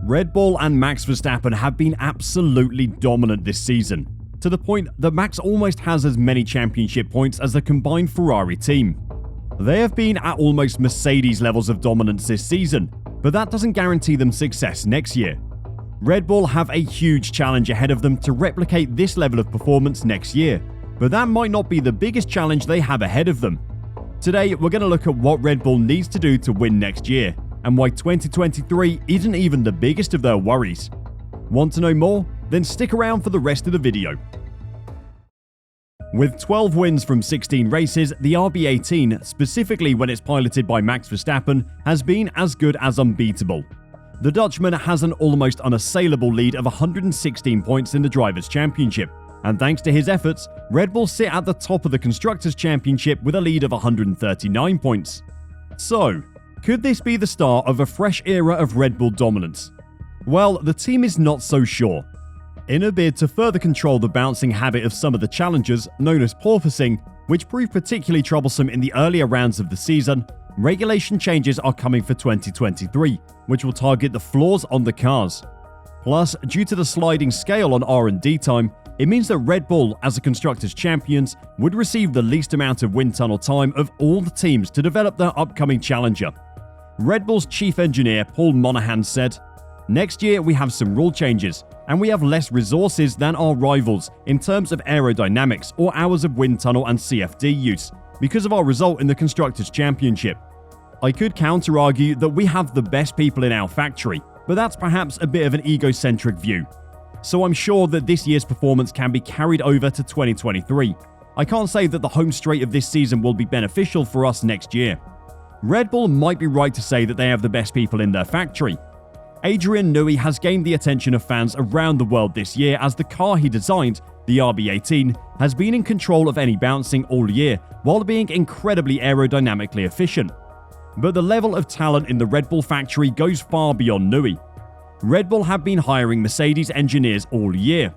Red Bull and Max Verstappen have been absolutely dominant this season, to the point that Max almost has as many championship points as the combined Ferrari team. They have been at almost Mercedes levels of dominance this season, but that doesn't guarantee them success next year. Red Bull have a huge challenge ahead of them to replicate this level of performance next year, but that might not be the biggest challenge they have ahead of them. Today, we're going to look at what Red Bull needs to do to win next year, and why 2023 isn't even the biggest of their worries. Want to know more? Then stick around for the rest of the video. With 12 wins from 16 races, the RB18, specifically when it's piloted by Max Verstappen, has been as good as unbeatable. The Dutchman has an almost unassailable lead of 116 points in the Drivers' Championship, and thanks to his efforts, Red Bull sit at the top of the Constructors' Championship with a lead of 139 points. So, could this be the start of a fresh era of Red Bull dominance? Well, the team is not so sure. In a bid to further control the bouncing habit of some of the challengers, known as porpoising, which proved particularly troublesome in the earlier rounds of the season, regulation changes are coming for 2023, which will target the flaws on the cars. Plus, due to the sliding scale on R&D time, it means that Red Bull, as the Constructors' Champions, would receive the least amount of wind tunnel time of all the teams to develop their upcoming challenger. Red Bull's chief engineer Paul Monahan said, "Next year we have some rule changes, and we have less resources than our rivals in terms of aerodynamics or hours of wind tunnel and CFD use, because of our result in the Constructors' Championship. I could counter-argue that we have the best people in our factory, but that's perhaps a bit of an egocentric view. So I'm sure that this year's performance can be carried over to 2023. I can't say that the home straight of this season will be beneficial for us next year." Red Bull might be right to say that they have the best people in their factory. Adrian Newey has gained the attention of fans around the world this year as the car he designed, the RB18, has been in control of any bouncing all year while being incredibly aerodynamically efficient. But the level of talent in the Red Bull factory goes far beyond Newey. Red Bull have been hiring Mercedes engineers all year.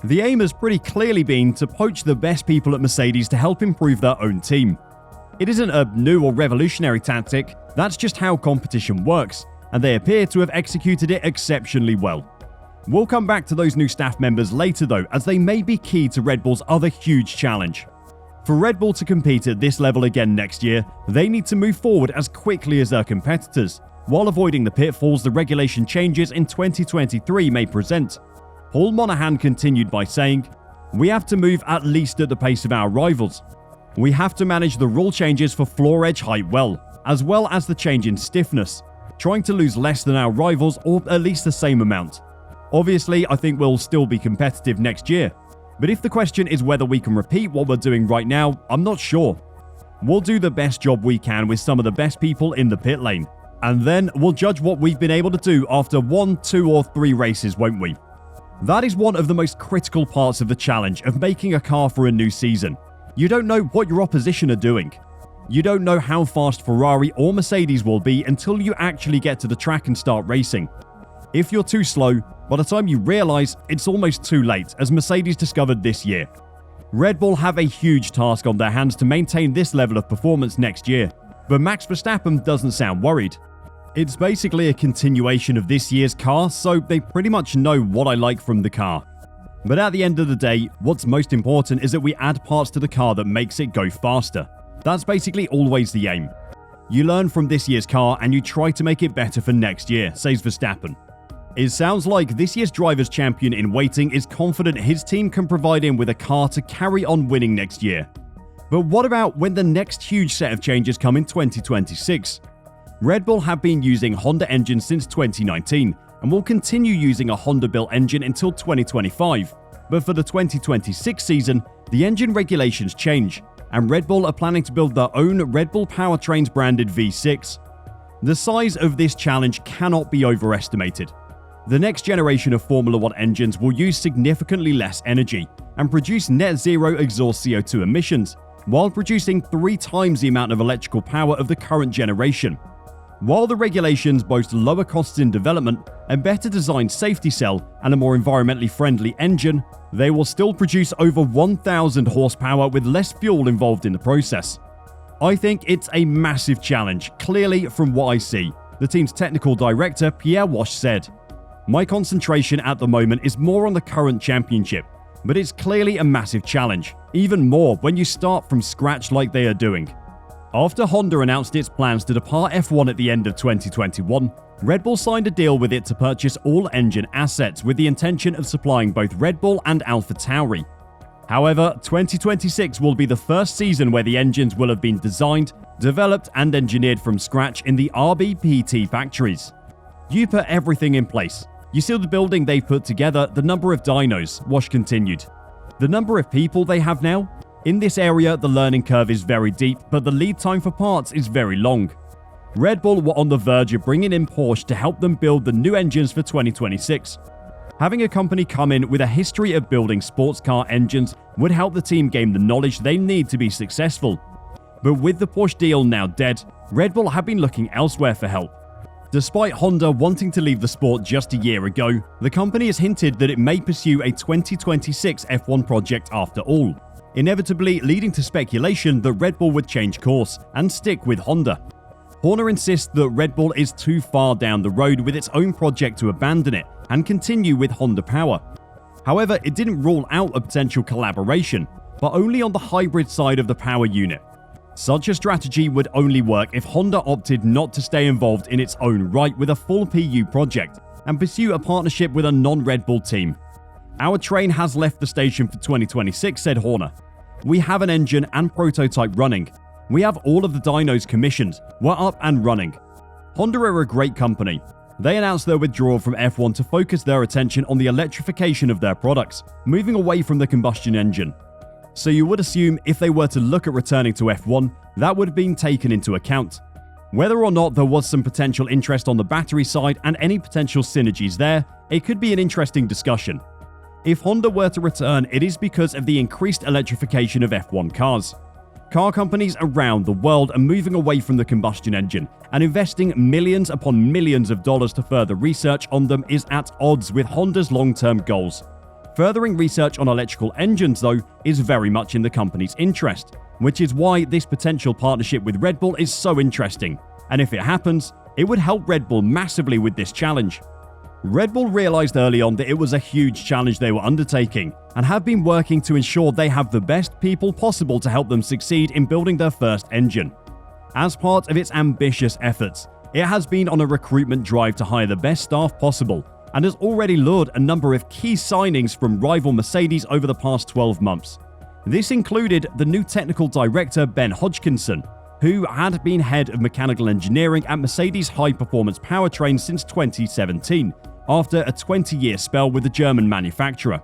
The aim has pretty clearly been to poach the best people at Mercedes to help improve their own team. It isn't a new or revolutionary tactic, that's just how competition works, and they appear to have executed it exceptionally well. We'll come back to those new staff members later though, as they may be key to Red Bull's other huge challenge. For Red Bull to compete at this level again next year, they need to move forward as quickly as their competitors, while avoiding the pitfalls the regulation changes in 2023 may present. Paul Monahan continued by saying, "We have to move at least at the pace of our rivals. We have to manage the rule changes for floor edge height well as the change in stiffness, trying to lose less than our rivals or at least the same amount. Obviously, I think we'll still be competitive next year, but if the question is whether we can repeat what we're doing right now, I'm not sure. We'll do the best job we can with some of the best people in the pit lane, and then we'll judge what we've been able to do after 1, 2 or 3 races, won't we?" That is one of the most critical parts of the challenge of making a car for a new season. You don't know what your opposition are doing. You don't know how fast Ferrari or Mercedes will be until you actually get to the track and start racing. If you're too slow, by the time you realize, it's almost too late, as Mercedes discovered this year. Red Bull have a huge task on their hands to maintain this level of performance next year, but Max Verstappen doesn't sound worried. "It's basically a continuation of this year's car, so they pretty much know what I like from the car. But at the end of the day, what's most important is that we add parts to the car that makes it go faster. That's basically always the aim. You learn from this year's car and you try to make it better for next year," says Verstappen. It sounds like this year's Drivers' Champion in waiting is confident his team can provide him with a car to carry on winning next year. But what about when the next huge set of changes come in 2026? Red Bull have been using Honda engines since 2019 and will continue using a Honda-built engine until 2025. But for the 2026 season, the engine regulations change, and Red Bull are planning to build their own Red Bull Powertrains branded V6. The size of this challenge cannot be overestimated. The next generation of Formula 1 engines will use significantly less energy and produce net zero exhaust CO2 emissions, while producing 3 times the amount of electrical power of the current generation. While the regulations boast lower costs in development, a better designed safety cell, and a more environmentally friendly engine, they will still produce over 1,000 horsepower with less fuel involved in the process. I think it's a massive challenge, clearly from what I see, the team's technical director Pierre Wash said. My concentration at the moment is more on the current championship, but it's clearly a massive challenge, even more when you start from scratch like they are doing. After Honda announced its plans to depart F1 at the end of 2021, Red Bull signed a deal with it to purchase all engine assets with the intention of supplying both Red Bull and AlphaTauri. However, 2026 will be the first season where the engines will have been designed, developed and engineered from scratch in the RBPT factories. You put everything in place. You see the building they've put together, the number of dynos, Wash continued. The number of people they have now? In this area, the learning curve is very deep, but the lead time for parts is very long. Red Bull were on the verge of bringing in Porsche to help them build the new engines for 2026. Having a company come in with a history of building sports car engines would help the team gain the knowledge they need to be successful. But with the Porsche deal now dead, Red Bull have been looking elsewhere for help. Despite Honda wanting to leave the sport just a year ago, the company has hinted that it may pursue a 2026 F1 project after all, inevitably leading to speculation that Red Bull would change course and stick with Honda. Horner insists that Red Bull is too far down the road with its own project to abandon it and continue with Honda Power. However, it didn't rule out a potential collaboration, but only on the hybrid side of the power unit. Such a strategy would only work if Honda opted not to stay involved in its own right with a full PU project and pursue a partnership with a non-Red Bull team. Our train has left the station for 2026, said Horner. We have an engine and prototype running. We have all of the dynos commissioned. We're up and running. Honda are a great company. They announced their withdrawal from F1 to focus their attention on the electrification of their products, moving away from the combustion engine. So you would assume if they were to look at returning to F1, that would have been taken into account. Whether or not there was some potential interest on the battery side and any potential synergies there, it could be an interesting discussion. If Honda were to return, it is because of the increased electrification of F1 cars. Car companies around the world are moving away from the combustion engine, and investing millions upon millions of dollars to further research on them is at odds with Honda's long-term goals. Furthering research on electrical engines, though, is very much in the company's interest, which is why this potential partnership with Red Bull is so interesting. And if it happens, it would help Red Bull massively with this challenge. Red Bull realized early on that it was a huge challenge they were undertaking, and have been working to ensure they have the best people possible to help them succeed in building their first engine. As part of its ambitious efforts, it has been on a recruitment drive to hire the best staff possible, and has already lured a number of key signings from rival Mercedes over the past 12 months. This included the new technical director Ben Hodgkinson, who had been head of mechanical engineering at Mercedes high-performance powertrains since 2017, after a 20-year spell with the German manufacturer.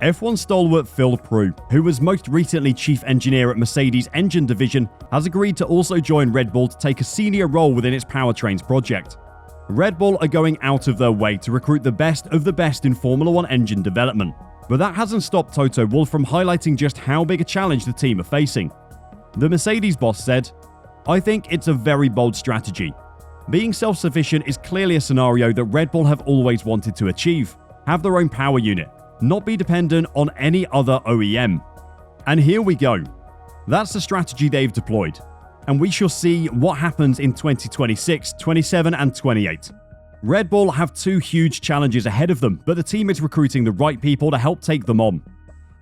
F1 stalwart Phil Prue, who was most recently chief engineer at Mercedes' engine division, has agreed to also join Red Bull to take a senior role within its powertrains project. Red Bull are going out of their way to recruit the best of the best in Formula 1 engine development, but that hasn't stopped Toto Wolff from highlighting just how big a challenge the team are facing. The Mercedes boss said, "I think it's a very bold strategy. Being self-sufficient is clearly a scenario that Red Bull have always wanted to achieve. Have their own power unit, not be dependent on any other OEM. And here we go. That's the strategy they've deployed. And we shall see what happens in 2026, 27 and 28. Red Bull have two huge challenges ahead of them, but the team is recruiting the right people to help take them on.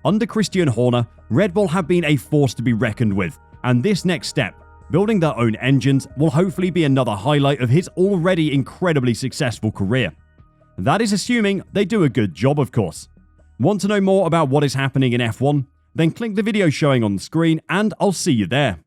Under Christian Horner, Red Bull have been a force to be reckoned with, and this next step, building their own engines, will hopefully be another highlight of his already incredibly successful career. That is assuming they do a good job, of course. Want to know more about what is happening in F1? Then click the video showing on the screen and I'll see you there.